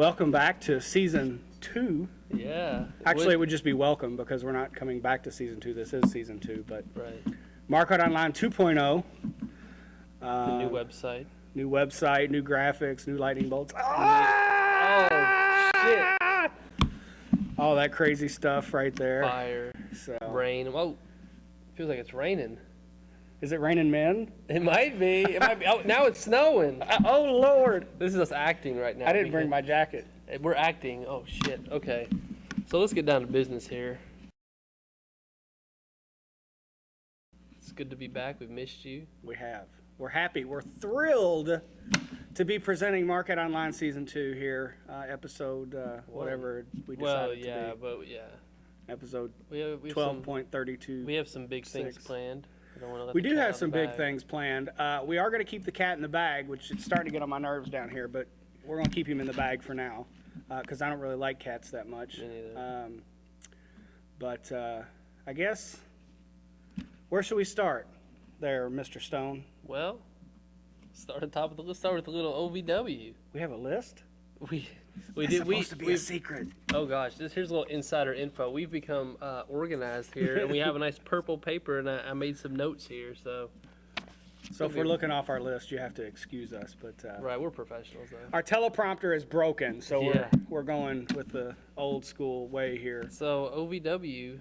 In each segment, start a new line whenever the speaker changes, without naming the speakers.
Welcome back to season 2.
Yeah.
Actually, it would just be welcome because we're not coming back to season 2. This is season 2, but
Right.
MARKOUTONLINE 2.0.
The new website.
New website, new graphics, new lightning bolts.
Oh, shit.
All that crazy stuff right there.
Fire.
So,
Rain. Oh, feels like it's raining.
is it raining men?
It might be. It might be. Oh, now it's snowing.
Oh, Lord.
This is us acting right now.
I didn't bring my jacket.
We're acting. Oh, shit. Okay. So let's get down to business here. It's good to be back. We've missed you.
We have. We're happy. We're thrilled to be presenting MARKOUTONLINE Season 2 here, episode whatever we decided to be. Episode
we have
12.32.
We have some big things planned.
We do have some big things planned. We are going to keep the cat in the bag, which is starting to get on my nerves down here, but we're going to keep him in the bag for now because I don't really like cats that much.
Me neither.
But I guess, where should we start there, Mr. Stone?
Well, start at the top of the list. Start with a little OVW.
We have a list?
We
It's supposed to be a secret.
Oh gosh, here's a little insider info. We've become organized here, and we have a nice purple paper, and I made some notes here. So
if we're looking off our list, you have to excuse us. But
right, we're professionals though.
Our teleprompter is broken, so
Yeah.
we're going with the old school way here.
So OVW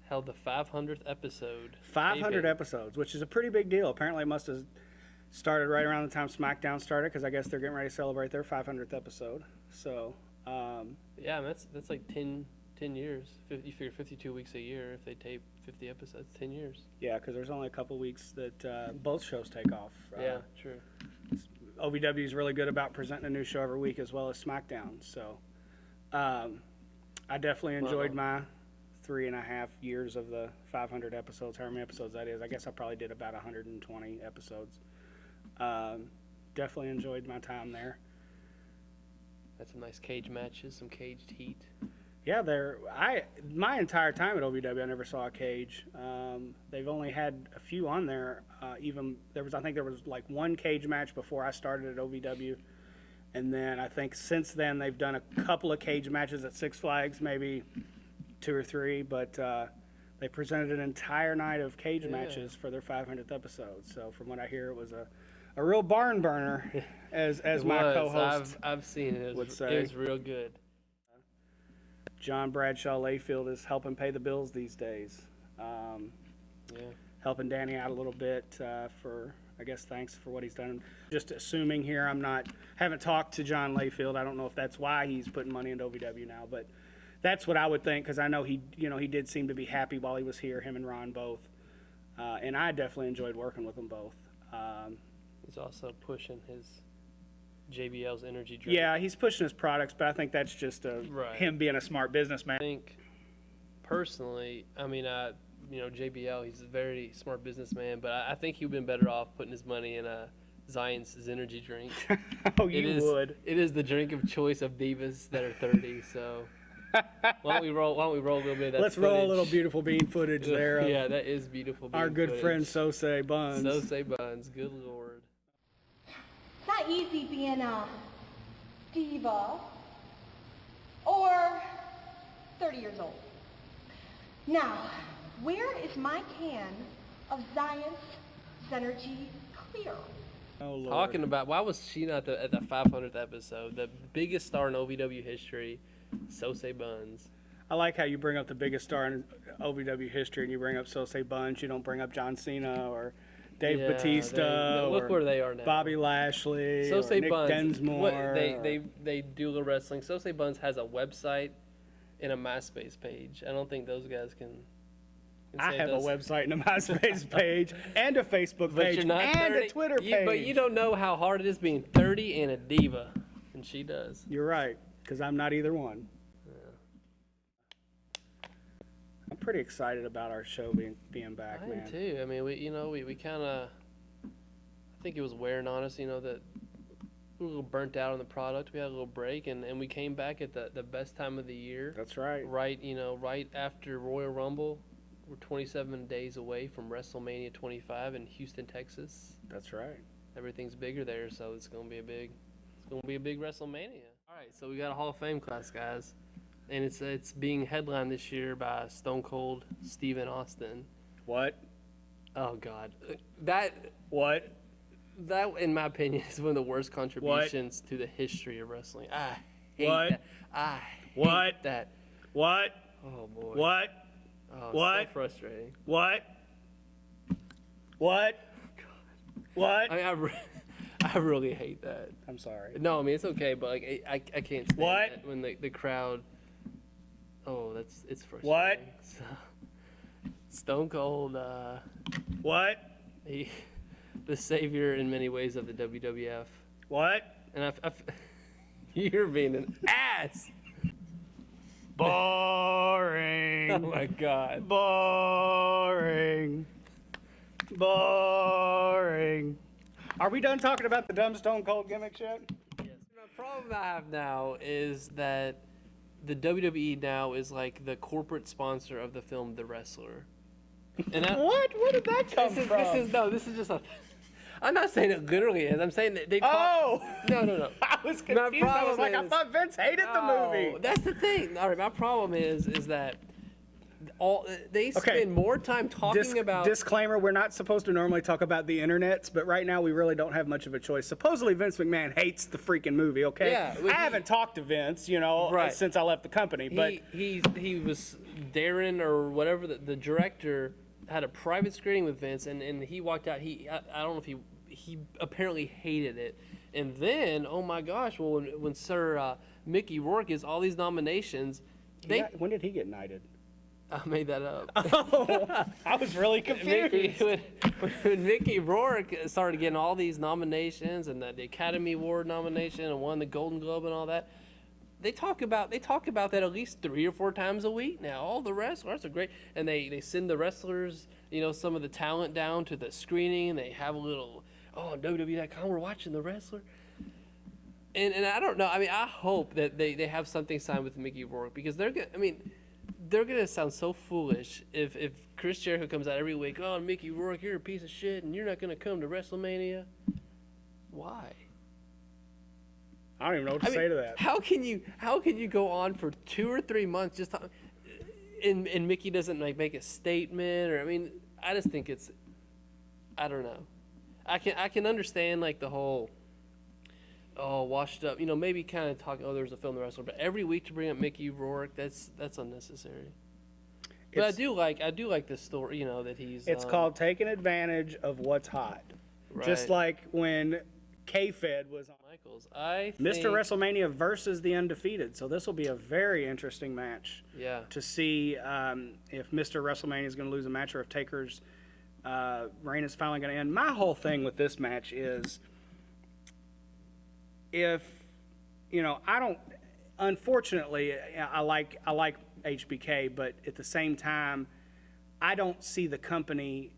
held the 500th episode.
500 episodes, which is a pretty big deal. Apparently, it must have started right around the time SmackDown started, because I guess they're getting ready to celebrate their 500th episode. So,
yeah, I mean, that's like 10 years. You figure 52 weeks a year. If they tape 50 episodes, 10 years.
yeah, because there's only a couple weeks that both shows take off.
Yeah, true.
OVW is really good about presenting a new show every week, as well as SmackDown. So, I definitely enjoyed my 3.5 years of the 500 episodes, however many episodes that is. I guess I probably did about 120 episodes. Definitely enjoyed my time there.
Had some nice cage matches, some caged heat.
Yeah, my entire time at OVW, I never saw a cage. They've only had a few on there. I think there was like one cage match before I started at OVW, and then I think since then they've done a couple of cage matches at Six Flags, maybe 2 or 3. But they presented an entire night of cage matches for their 500th episode. So from what I hear, it was a real barn burner, as my co-host
I've seen it.
would say.
It was real good.
John Bradshaw Layfield is helping pay the bills these days. Helping Danny out a little bit for, I guess, thanks for what he's done. Just assuming here, haven't talked to John Layfield. I don't know if that's why he's putting money into OVW now, but that's what I would think, because I know he did seem to be happy while he was here, him and Ron both. And I definitely enjoyed working with them both.
He's also pushing his JBL's energy drink.
Yeah, he's pushing his products, but I think that's just him being a smart businessman.
I think, personally, JBL, he's a very smart businessman, but I think he would have been better off putting his money in Zion's energy drink.
Oh, you would.
It is the drink of choice of divas that are 30, so why don't we roll a little bit of that
Let's
footage.
roll a little beautiful bean footage there.
Yeah, that is beautiful bean
our good
footage.
friend Sose Buns.
Sose Buns, good Lord.
It's not easy being a diva or 30 years old. Now, where is my can of Zion's Synergy Clear?
Oh, Lord.
Talking about, why was she not at the 500th episode? The biggest star in OVW history, Sose Buns.
I like how you bring up the biggest star in OVW history and you bring up Sose Buns. You don't bring up John Cena or Dave Bautista
look
or
where they are now.
Bobby Lashley
Sose
or Nick
Buns,
Densmore.
They do the wrestling. Sose Buns has a website and a MySpace page. I don't think those guys can
I have a website and a MySpace page and a Facebook page and
30,
a Twitter page.
But you don't know how hard it is being 30 and a diva, and she does.
You're right, because I'm not either one. I'm pretty excited about our show being back, man.
I am too. I mean, we kind of, I think it was wearing on us, that we were a little burnt out on the product. We had a little break, and we came back at the best time of the year.
That's right.
Right after Royal Rumble. We're 27 days away from WrestleMania 25 in Houston, Texas.
That's right.
Everything's bigger there, so it's gonna be a big WrestleMania. All right, so we got a Hall of Fame class, guys, and it's being headlined this year by Stone Cold Steven Austin.
What?
Oh God, that
What?
in my opinion is one of the worst contributions to the history of wrestling. I hate
What?
that. I hate
What?
that.
What?
Oh boy.
What?
Oh,
What?
So frustrating.
What? What? What?
I mean, I really hate that.
I'm sorry.
No, I mean it's okay, but like I can't stand
What?
that when the crowd. Oh, it's frustrating.
What?
So, Stone Cold,
What?
the savior in many ways of the WWF,
What?
and you're being an ass.
Boring.
Oh my God.
Boring. Boring. Are we done talking about the dumb Stone Cold gimmicks yet?
Yes. The problem I have now is that the WWE now is like the corporate sponsor of the film The Wrestler. And
What? Where did that come from?
This is just a. I'm not saying it literally is. I'm saying that they talk.
Oh!
No.
I was confused. I was like, I thought Vince hated the movie.
That's the thing. All right, my problem is that they spend more time talking about.
Disclaimer: we're not supposed to normally talk about the internets, but right now we really don't have much of a choice. Supposedly Vince McMahon hates the freaking movie. Okay,
Yeah,
I haven't talked to Vince,
Right.
since I left the company. But
he was Darren or whatever the director had a private screening with Vince, and he walked out. I don't know if he apparently hated it. And then, oh my gosh, well when Sir Mickey Rourke gets all these nominations,
when did he get knighted?
I made that up.
Oh, I was really confused.
when Mickey Rourke started getting all these nominations and the Academy Award nomination and won the Golden Globe and all that, they talk about that at least 3 or 4 times a week now. All the wrestlers are great, and they send the wrestlers, some of the talent down to the screening. And they have a little, on WWE.com, we're watching the wrestler. And I don't know. I mean, I hope that they have something signed with Mickey Rourke, because they're gonna sound so foolish if Chris Jericho comes out every week. Oh, Mickey Rourke, you're a piece of shit, and you're not gonna come to WrestleMania. Why?
I don't even know what to say to that.
How can you go on for 2 or 3 months just and Mickey doesn't make a statement, or I just think it's, I don't know. I can understand the whole washed up, maybe kind of talking, there's a film The Wrestler, but every week to bring up Mickey Rourke, that's unnecessary. But I do like this story, that he's
It's called taking advantage of what's hot.
Right.
Just like when K-Fed was on
Michaels. I think,
Mr. WrestleMania versus the Undefeated. So this will be a very interesting match.
Yeah.
To see if Mr. WrestleMania is going to lose a match or if Taker's reign is finally going to end. My whole thing with this match is, if I don't. Unfortunately, I like HBK, but at the same time, I don't see the company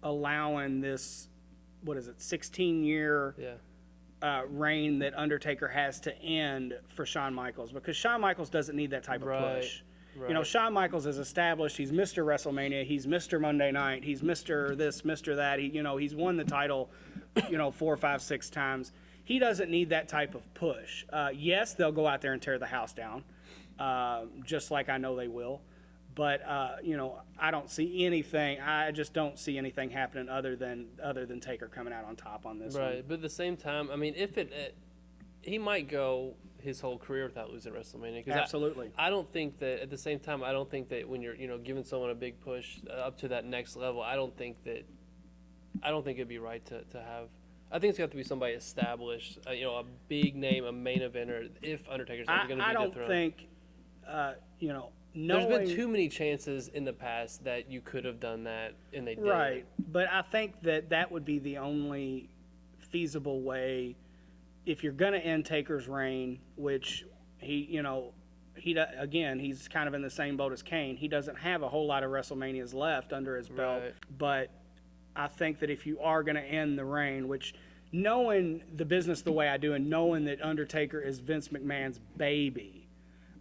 allowing this. What is it? 16-year.
Yeah.
Reign that Undertaker has to end for Shawn Michaels, because Shawn Michaels doesn't need that type of push.
Right.
Shawn Michaels is established. He's Mr. WrestleMania. He's Mr. Monday Night. He's Mr. this, Mr. that. He's won the title, 4, 5, 6 times. He doesn't need that type of push. Yes, they'll go out there and tear the house down, just like I know they will. But I don't see anything. I just don't see anything happening other than Taker coming out on top on this one.
Right, but at the same time, if he might go his whole career without losing WrestleMania.
Absolutely.
I don't think that at the same time. I don't think that when you're giving someone a big push up to that next level, I don't think it'd be right to have. I think it's got to be somebody established, a big name, a main eventer. If Undertaker's ever going to be dethroned.
I don't think,
There's been too many chances in the past that you could have done that, and they didn't.
Right, but I think that would be the only feasible way if you're going to end Taker's reign, which he's kind of in the same boat as Kane. He doesn't have a whole lot of WrestleManias left under his belt,
Right.
But I think that if you are going to end the reign, which knowing the business the way I do and knowing that Undertaker is Vince McMahon's baby,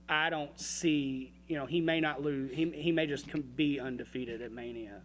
I don't see, he may not lose. He may just be undefeated at Mania.